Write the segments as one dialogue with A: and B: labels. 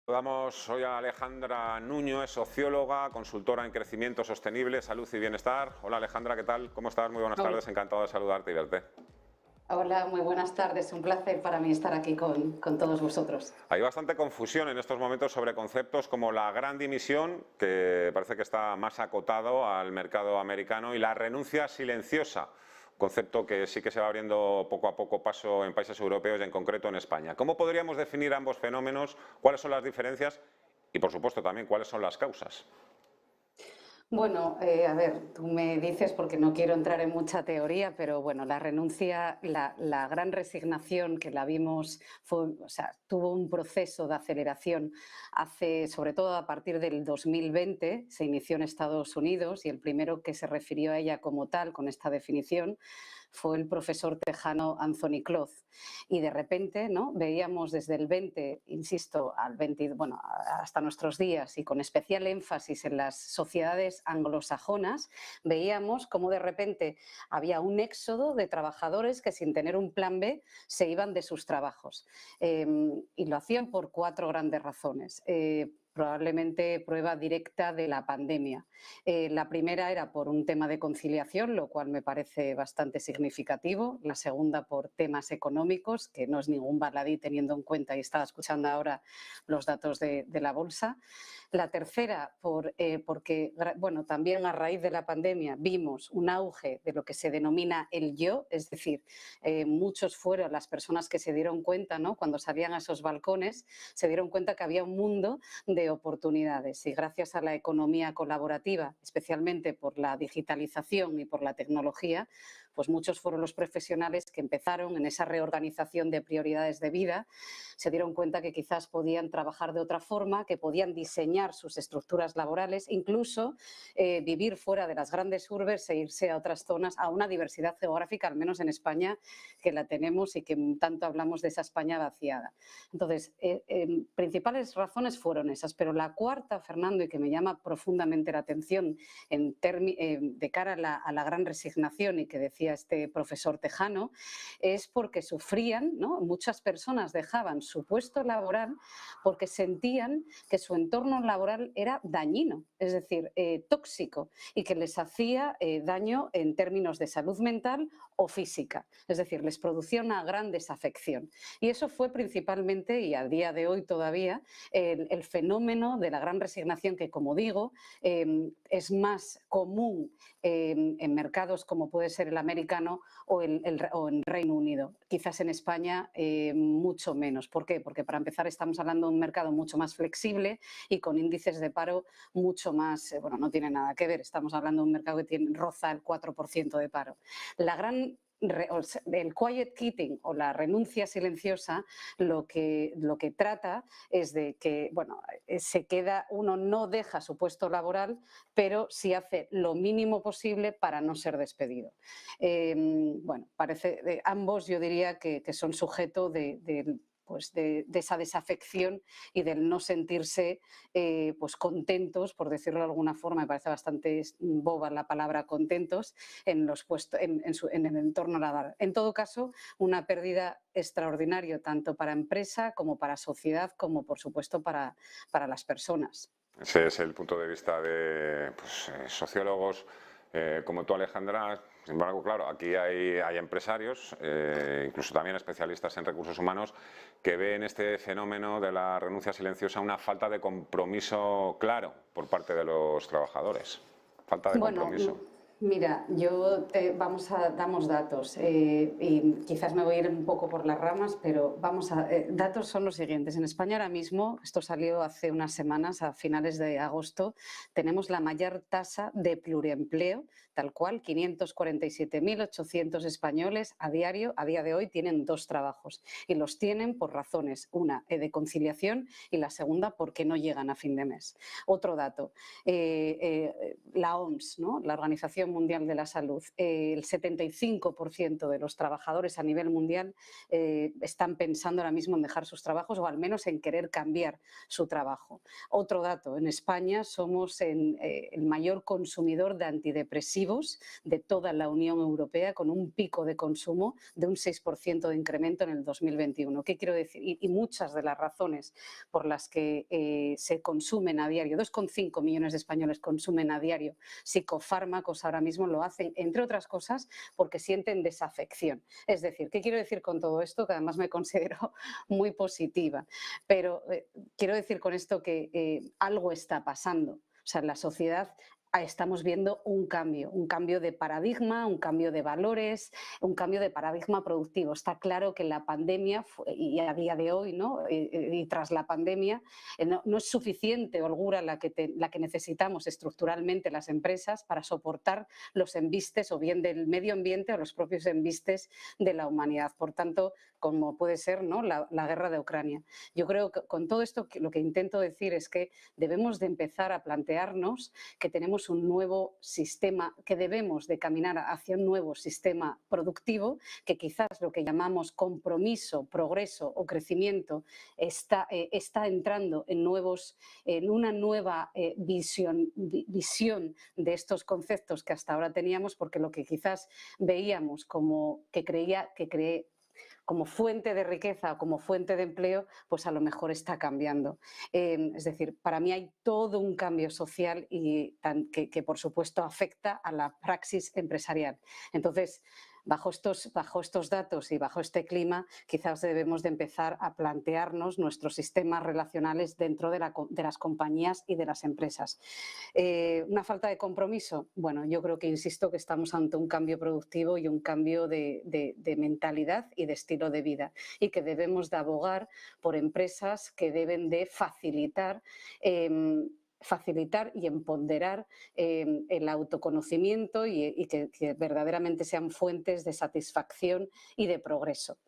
A: Saludamos hoy a Alejandra Nuño, es socióloga, consultora en crecimiento sostenible, salud y bienestar. Hola Alejandra, ¿qué tal? ¿Cómo estás? Muy buenas tardes, encantado de saludarte y verte.
B: Hola, muy buenas tardes. Un placer para mí estar aquí con todos vosotros.
A: Hay bastante confusión en estos momentos sobre conceptos como la gran dimisión, que parece que está más acotado al mercado americano, y la renuncia silenciosa, concepto que sí que se va abriendo poco a poco paso en países europeos y en concreto en España. ¿Cómo podríamos definir ambos fenómenos? ¿Cuáles son las diferencias? Y por supuesto también cuáles son las causas.
B: Bueno, a ver, tú me dices, porque no quiero entrar en mucha teoría, pero bueno, la renuncia, la gran resignación que la vimos, tuvo un proceso de aceleración sobre todo a partir del 2020, se inició en Estados Unidos y el primero que se refirió a ella como tal, con esta definición, fue el profesor tejano Anthony Clough. Y de repente, ¿no?, veíamos desde el 20, insisto, al 20, bueno, hasta nuestros días, y con especial énfasis en las sociedades anglosajonas, veíamos cómo de repente había un éxodo de trabajadores que, sin tener un plan B, se iban de sus trabajos. Y lo hacían por 4 grandes razones. Probablemente prueba directa de la pandemia. La primera era por un tema de conciliación, lo cual me parece bastante significativo. La segunda por temas económicos, que no es ningún baladí teniendo en cuenta, y estaba escuchando ahora los datos de la bolsa. La tercera porque, bueno, también a raíz de la pandemia vimos un auge de lo que se denomina el yo, es decir, muchos fueron las personas que se dieron cuenta, ¿no?, cuando salían a esos balcones, se dieron cuenta que había un mundo de oportunidades, y gracias a la economía colaborativa, especialmente por la digitalización y por la tecnología, pues muchos fueron los profesionales que empezaron en esa reorganización de prioridades de vida, se dieron cuenta que quizás podían trabajar de otra forma, que podían diseñar sus estructuras laborales, incluso vivir fuera de las grandes urbes e irse a otras zonas, a una diversidad geográfica, al menos en España, que la tenemos y que tanto hablamos de esa España vaciada. Entonces, principales razones fueron esas, pero la cuarta, Fernando, y que me llama profundamente la atención de cara a la gran resignación, y que decía este profesor tejano, es porque sufrían, ¿no?, muchas personas dejaban su puesto laboral porque sentían que su entorno laboral era dañino, es decir, tóxico, y que les hacía daño en términos de salud mental o física, es decir, les producía una gran desafección. Y eso fue principalmente, y a día de hoy todavía, el fenómeno de la gran resignación, que, como digo, es más común en mercados como puede ser el americano o en Reino Unido. Quizás en España mucho menos. ¿Por qué? Porque, para empezar, estamos hablando de un mercado mucho más flexible y con índices de paro mucho más, bueno, no tiene nada que ver, estamos hablando de un mercado que roza el 4% de paro. El quiet quitting, o la renuncia silenciosa, lo que trata es de que, bueno, uno no deja su puesto laboral, pero sí hace lo mínimo posible para no ser despedido. Bueno, ambos yo diría que son sujeto de esa desafección y del no sentirse pues contentos, por decirlo de alguna forma. Me parece bastante boba la palabra contentos en el entorno laboral. En todo caso, una pérdida extraordinaria tanto para empresa como para sociedad, como por supuesto para las personas.
A: Ese es el punto de vista de sociólogos como tú, Alejandra. Sin embargo, claro, aquí hay empresarios, incluso también especialistas en recursos humanos, que ven este fenómeno de la renuncia silenciosa una falta de compromiso claro por parte de los trabajadores. Falta de compromiso.
B: Mira, damos datos y quizás me voy a ir un poco por las ramas, pero datos son los siguientes. En España ahora mismo, esto salió hace unas semanas, a finales de agosto, tenemos la mayor tasa de pluriempleo, tal cual, 547.800 españoles a día de hoy tienen 2 trabajos, y los tienen por razones, una de conciliación y la segunda porque no llegan a fin de mes. Otro dato, la OMS, ¿no?, la Organización Organización Mundial de la Salud. El 75% de los trabajadores a nivel mundial están pensando ahora mismo en dejar sus trabajos o al menos en querer cambiar su trabajo. Otro dato, en España somos el mayor consumidor de antidepresivos de toda la Unión Europea, con un pico de consumo de un 6% de incremento en el 2021. ¿Qué quiero decir? Y muchas de las razones por las que se consumen a diario, 2,5 millones de españoles consumen a diario psicofármacos, ahora mismo lo hacen, entre otras cosas, porque sienten desafección. Es decir, ¿qué quiero decir con todo esto? Que además me considero muy positiva, pero quiero decir con esto que algo está pasando. O sea, en la sociedad estamos viendo un cambio de paradigma, un cambio de valores, un cambio de paradigma productivo. Está claro que la pandemia, y a día de hoy, ¿no? Y tras la pandemia, no es suficiente holgura la que necesitamos estructuralmente las empresas para soportar los embistes o bien del medio ambiente o los propios embistes de la humanidad. Por tanto, como puede ser, ¿no? la guerra de Ucrania. Yo creo que con todo esto lo que intento decir es que debemos de empezar a plantearnos que tenemos un nuevo sistema, que debemos de caminar hacia un nuevo sistema productivo, que quizás lo que llamamos compromiso, progreso o crecimiento está entrando en una nueva visión de estos conceptos que hasta ahora teníamos, porque lo que quizás veíamos como como fuente de riqueza o como fuente de empleo, pues a lo mejor está cambiando. Es decir, para mí hay todo un cambio social que por supuesto afecta a la praxis empresarial. Entonces, bajo estos datos y bajo este clima, quizás debemos de empezar a plantearnos nuestros sistemas relacionales dentro de las compañías y de las empresas. ¿Una falta de compromiso? Bueno, yo creo que insisto que estamos ante un cambio productivo y un cambio de mentalidad y de estilo de vida, y que debemos de abogar por empresas que deben de facilitar y empoderar el autoconocimiento y que verdaderamente sean fuentes de satisfacción y de progreso.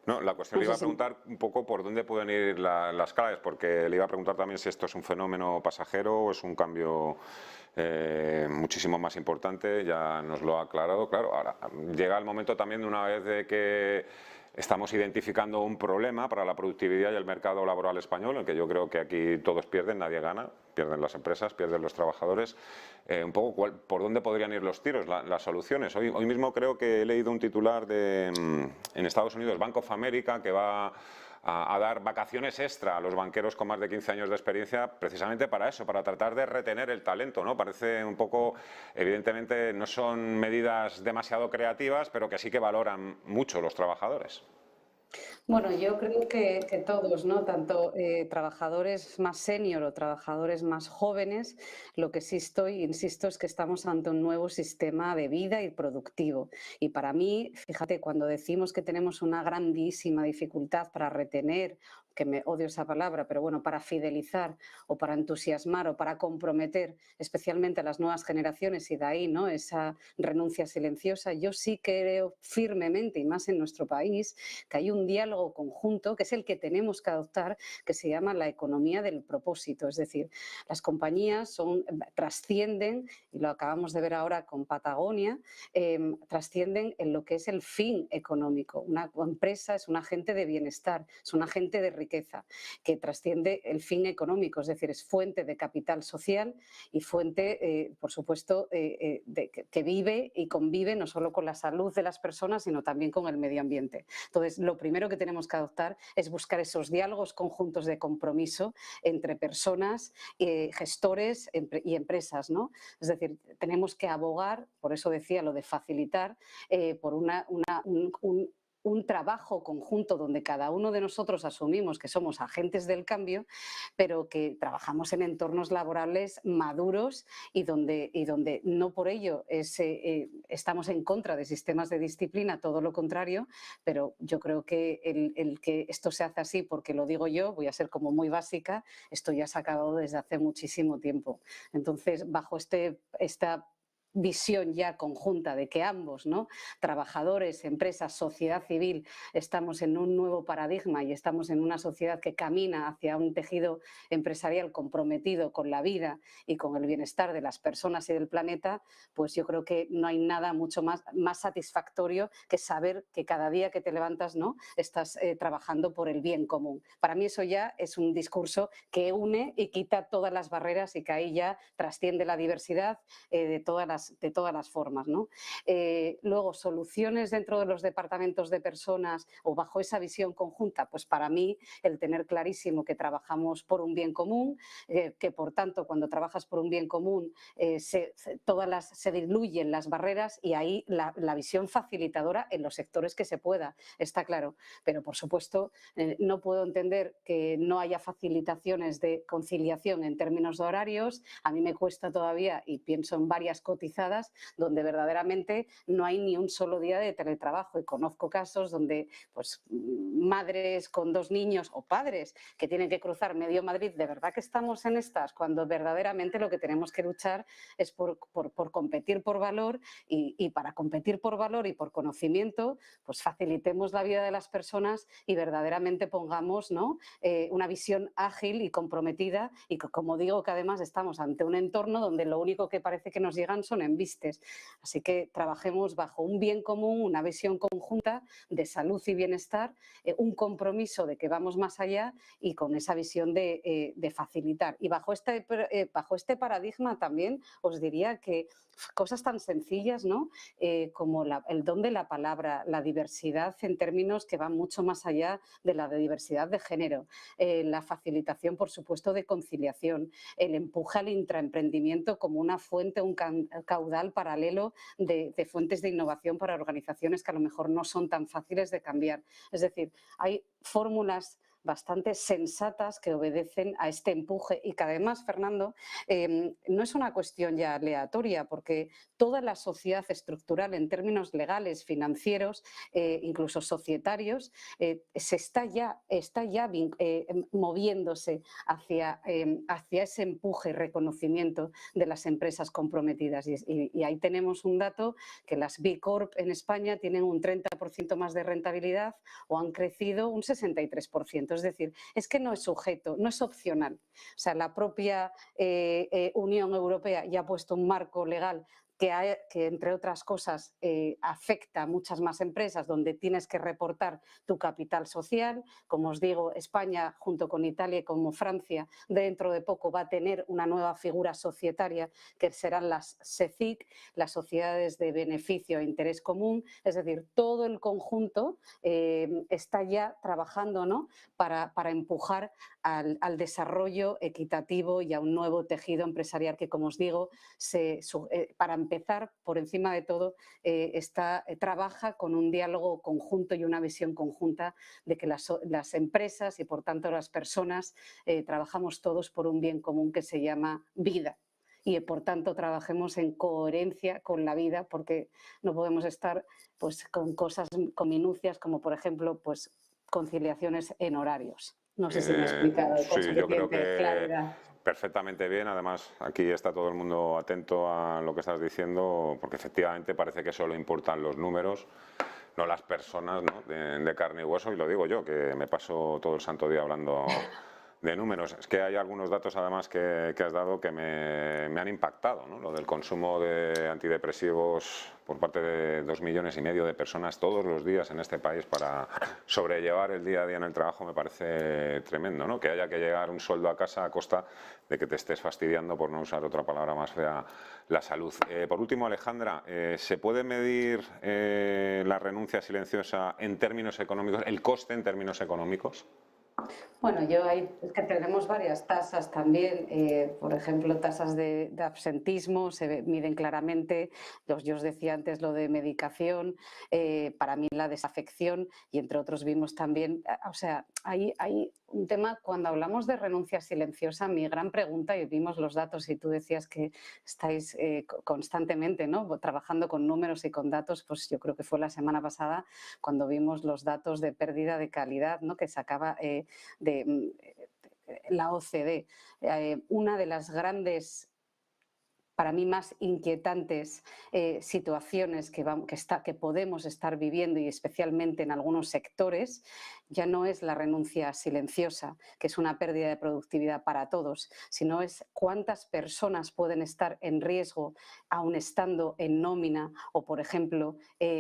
A: No, la cuestión
B: No
A: le
B: sé
A: iba a
B: si...
A: preguntar un poco por dónde pueden ir las claves, porque le iba a preguntar también si esto es un fenómeno pasajero o es un cambio muchísimo más importante. Ya nos lo ha aclarado, claro. Ahora llega el momento también, de una vez de que estamos identificando un problema para la productividad y el mercado laboral español, en el que yo creo que aquí todos pierden, nadie gana, pierden las empresas, pierden los trabajadores. Un poco por dónde podrían ir los tiros, las soluciones. Hoy mismo creo que he leído un titular en Estados Unidos, Bank of America, que va a dar vacaciones extra a los banqueros con más de 15 años de experiencia, precisamente para eso, para tratar de retener el talento, ¿no? Parece un poco, evidentemente no son medidas demasiado creativas, pero que sí que valoran mucho los trabajadores.
B: Bueno, yo creo que todos, ¿no? Tanto trabajadores más senior o trabajadores más jóvenes, lo que sí insisto, es que estamos ante un nuevo sistema de vida y productivo. Y para mí, fíjate, cuando decimos que tenemos una grandísima dificultad para retener, que me odio esa palabra, pero bueno, para fidelizar o para entusiasmar o para comprometer especialmente a las nuevas generaciones, y de ahí, ¿no?, esa renuncia silenciosa, yo sí creo firmemente, y más en nuestro país, que hay un diálogo conjunto que es el que tenemos que adoptar, que se llama la economía del propósito. Es decir, las compañías trascienden, y lo acabamos de ver ahora con Patagonia, trascienden en lo que es el fin económico. Una empresa es un agente de bienestar, es un agente de riqueza que trasciende el fin económico, es decir, es fuente de capital social y fuente, por supuesto, que vive y convive no solo con la salud de las personas, sino también con el medio ambiente. Entonces, lo primero que tenemos que adoptar es buscar esos diálogos conjuntos de compromiso entre personas, gestores y empresas, ¿no? Es decir, tenemos que abogar, por eso decía lo de facilitar, por un trabajo conjunto donde cada uno de nosotros asumimos que somos agentes del cambio, pero que trabajamos en entornos laborales maduros y donde no por ello estamos en contra de sistemas de disciplina, todo lo contrario, pero yo creo que el que esto se hace así porque lo digo yo, voy a ser como muy básica, esto ya se ha acabado desde hace muchísimo tiempo. Entonces, bajo esta visión ya conjunta de que ambos, ¿no? Trabajadores, empresas, sociedad civil, estamos en un nuevo paradigma y estamos en una sociedad que camina hacia un tejido empresarial comprometido con la vida y con el bienestar de las personas y del planeta, pues yo creo que no hay nada mucho más satisfactorio que saber que cada día que te levantas, ¿no?, estás trabajando por el bien común. Para mí eso ya es un discurso que une y quita todas las barreras y que ahí ya trasciende la diversidad de todas las formas, ¿no? Luego, soluciones dentro de los departamentos de personas o bajo esa visión conjunta, pues para mí el tener clarísimo que trabajamos por un bien común, que por tanto cuando trabajas por un bien común se diluyen las barreras y ahí la visión facilitadora en los sectores que se pueda, está claro. Pero por supuesto no puedo entender que no haya facilitaciones de conciliación en términos de horarios. A mí me cuesta todavía, y pienso en varias cotizadas, donde verdaderamente no hay ni un solo día de teletrabajo, y conozco casos donde pues madres con 2 niños o padres que tienen que cruzar medio Madrid. De verdad que estamos en estas, cuando verdaderamente lo que tenemos que luchar es por competir por valor, y para competir por valor y por conocimiento, pues facilitemos la vida de las personas y verdaderamente pongamos, ¿no?, una visión ágil y comprometida, y como digo, que además estamos ante un entorno donde lo único que parece que nos llegan son embistes. Así que trabajemos bajo un bien común, una visión conjunta de salud y bienestar, un compromiso de que vamos más allá y con esa visión de facilitar. Y bajo este paradigma también os diría que cosas tan sencillas, ¿no?, como el don de la palabra, la diversidad en términos que van mucho más allá de la diversidad de género, la facilitación, por supuesto, de conciliación, el empuje al intraemprendimiento como una fuente, un caudal paralelo de fuentes de innovación para organizaciones que a lo mejor no son tan fáciles de cambiar. Es decir, hay fórmulas bastante sensatas que obedecen a este empuje y que además, Fernando, no es una cuestión ya aleatoria, porque toda la sociedad estructural en términos legales, financieros, incluso societarios, se está ya moviéndose hacia ese empuje y reconocimiento de las empresas comprometidas. Y ahí tenemos un dato, que las B Corp en España tienen un 30% más de rentabilidad o han crecido un 63%. Es decir, es que no es sujeto, no es opcional. O sea, la propia Unión Europea ya ha puesto un marco legal que entre otras cosas afecta a muchas más empresas, donde tienes que reportar tu capital social. Como os digo, España, junto con Italia y como Francia, dentro de poco va a tener una nueva figura societaria que serán las SECIC, las sociedades de beneficio e interés común. Es decir, todo el conjunto está ya trabajando, ¿no?, para empujar al desarrollo equitativo y a un nuevo tejido empresarial que, como os digo, para empezar, por encima de todo, trabaja con un diálogo conjunto y una visión conjunta de que las empresas y, por tanto, las personas trabajamos todos por un bien común que se llama vida. Y, por tanto, trabajemos en coherencia con la vida, porque no podemos estar pues con cosas, con minucias, como por ejemplo pues conciliaciones en horarios. No sé si me he explicado con
A: Sí, yo creo
B: suficiente
A: que
B: claridad.
A: perfectamente bien. Además, aquí está todo el mundo atento a lo que estás diciendo, porque efectivamente parece que solo importan los números, no las personas, ¿no?, de carne y hueso. Y lo digo yo, que me paso todo el santo día hablando de números. Es que hay algunos datos además que has dado que me han impactado, ¿no? Lo del consumo de antidepresivos por parte de 2,5 millones de personas todos los días en este país para sobrellevar el día a día en el trabajo me parece tremendo, ¿no? Que haya que llegar un sueldo a casa a costa de que te estés fastidiando, por no usar otra palabra más fea, la salud. Por último, Alejandra, ¿se puede medir la renuncia silenciosa en términos económicos, el coste en términos económicos?
B: Bueno, es que tenemos varias tasas también, por ejemplo, tasas de absentismo, miden claramente. Yo os decía antes lo de medicación, para mí la desafección, y entre otros vimos también, o sea, hay un tema, cuando hablamos de renuncia silenciosa, mi gran pregunta, y vimos los datos y tú decías que estáis constantemente, ¿no?, trabajando con números y con datos, pues yo creo que fue la semana pasada cuando vimos los datos de pérdida de calidad, ¿no?, que sacaba de la OCDE. Una de las grandes para mí más inquietantes situaciones que podemos estar viviendo, y especialmente en algunos sectores, ya no es la renuncia silenciosa, que es una pérdida de productividad para todos, sino es cuántas personas pueden estar en riesgo aun estando en nómina o, por ejemplo,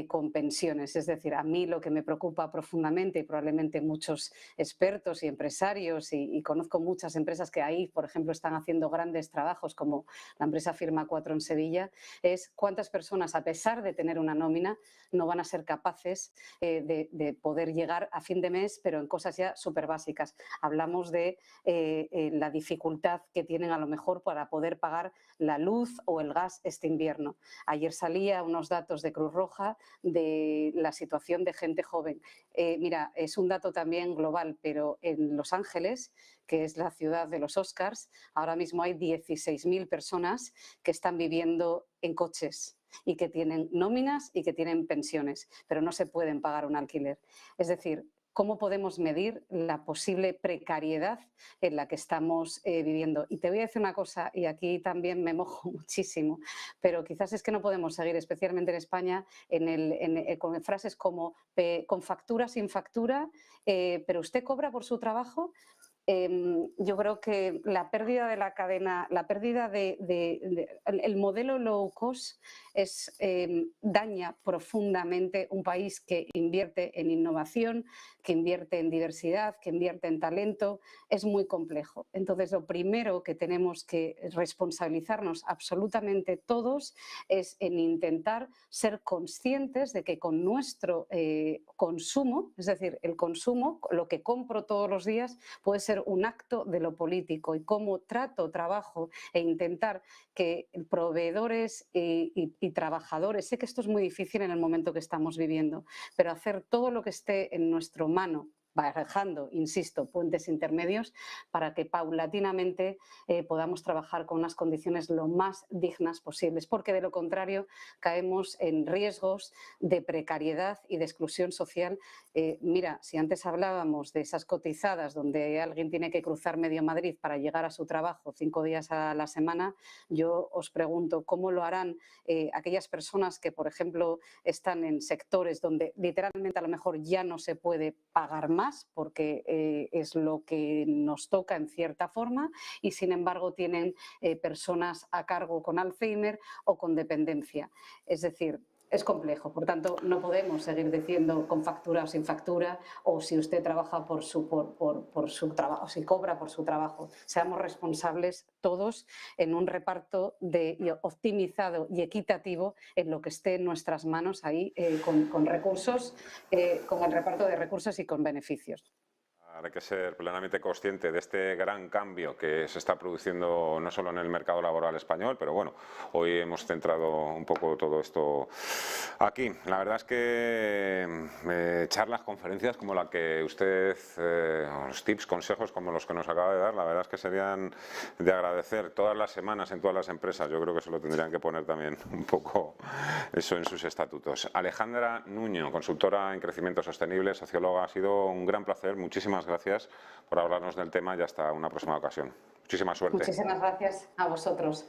B: con pensiones. Es decir, a mí lo que me preocupa profundamente, y probablemente muchos expertos y empresarios, y conozco muchas empresas que ahí, por ejemplo, están haciendo grandes trabajos, como la empresa Firma 4 en Sevilla, es cuántas personas, a pesar de tener una nómina, no van a ser capaces de poder llegar a fin de mes, pero en cosas ya súper básicas. Hablamos de la dificultad que tienen a lo mejor para poder pagar la luz o el gas este invierno. Ayer salía unos datos de Cruz Roja de la situación de gente joven. Mira, es un dato también global, pero en Los Ángeles, que es la ciudad de los Oscars, ahora mismo hay 16.000 personas que están viviendo en coches y que tienen nóminas y que tienen pensiones, pero no se pueden pagar un alquiler. Es decir, ¿cómo podemos medir la posible precariedad en la que estamos viviendo? Y te voy a decir una cosa, y aquí también me mojo muchísimo, pero quizás es que no podemos seguir, especialmente en España, con frases como con factura, sin factura, pero usted cobra por su trabajo. Yo creo que la pérdida de la cadena, la pérdida el modelo low cost daña profundamente un país que invierte en innovación, que invierte en diversidad, que invierte en talento. Es muy complejo. Entonces, lo primero que tenemos que responsabilizarnos absolutamente todos es en intentar ser conscientes de que con nuestro consumo, es decir, el consumo, lo que compro todos los días, puede ser un acto de lo político, y cómo trabajo e intentar que proveedores y trabajadores, sé que esto es muy difícil en el momento que estamos viviendo, pero hacer todo lo que esté en nuestra mano, barajando, insisto, puentes intermedios para que paulatinamente podamos trabajar con unas condiciones lo más dignas posibles, porque de lo contrario caemos en riesgos de precariedad y de exclusión social. Mira, si antes hablábamos de esas cotizadas donde alguien tiene que cruzar medio Madrid para llegar a su trabajo 5 días a la semana, yo os pregunto cómo lo harán aquellas personas que, por ejemplo, están en sectores donde literalmente a lo mejor ya no se puede pagar más porque es lo que nos toca en cierta forma, y sin embargo tienen personas a cargo con Alzheimer o con dependencia. Es decir, es complejo, por tanto no podemos seguir diciendo con factura o sin factura, o si usted trabaja por su trabajo, si cobra por su trabajo. Seamos responsables todos en un reparto optimizado y equitativo en lo que esté en nuestras manos ahí con recursos, con el reparto de recursos y con beneficios.
A: Hay que ser plenamente consciente de este gran cambio que se está produciendo no solo en el mercado laboral español, pero bueno, hoy hemos centrado un poco todo esto aquí. La verdad es que charlas, conferencias como la que usted, los tips, consejos como los que nos acaba de dar, la verdad es que serían de agradecer todas las semanas en todas las empresas. Yo creo que se lo tendrían que poner también un poco eso en sus estatutos. Alejandra Nuño, consultora en crecimiento sostenible, socióloga, ha sido un gran placer. Muchísimas gracias por hablarnos del tema y hasta una próxima ocasión. Muchísima suerte.
B: Muchísimas gracias a vosotros.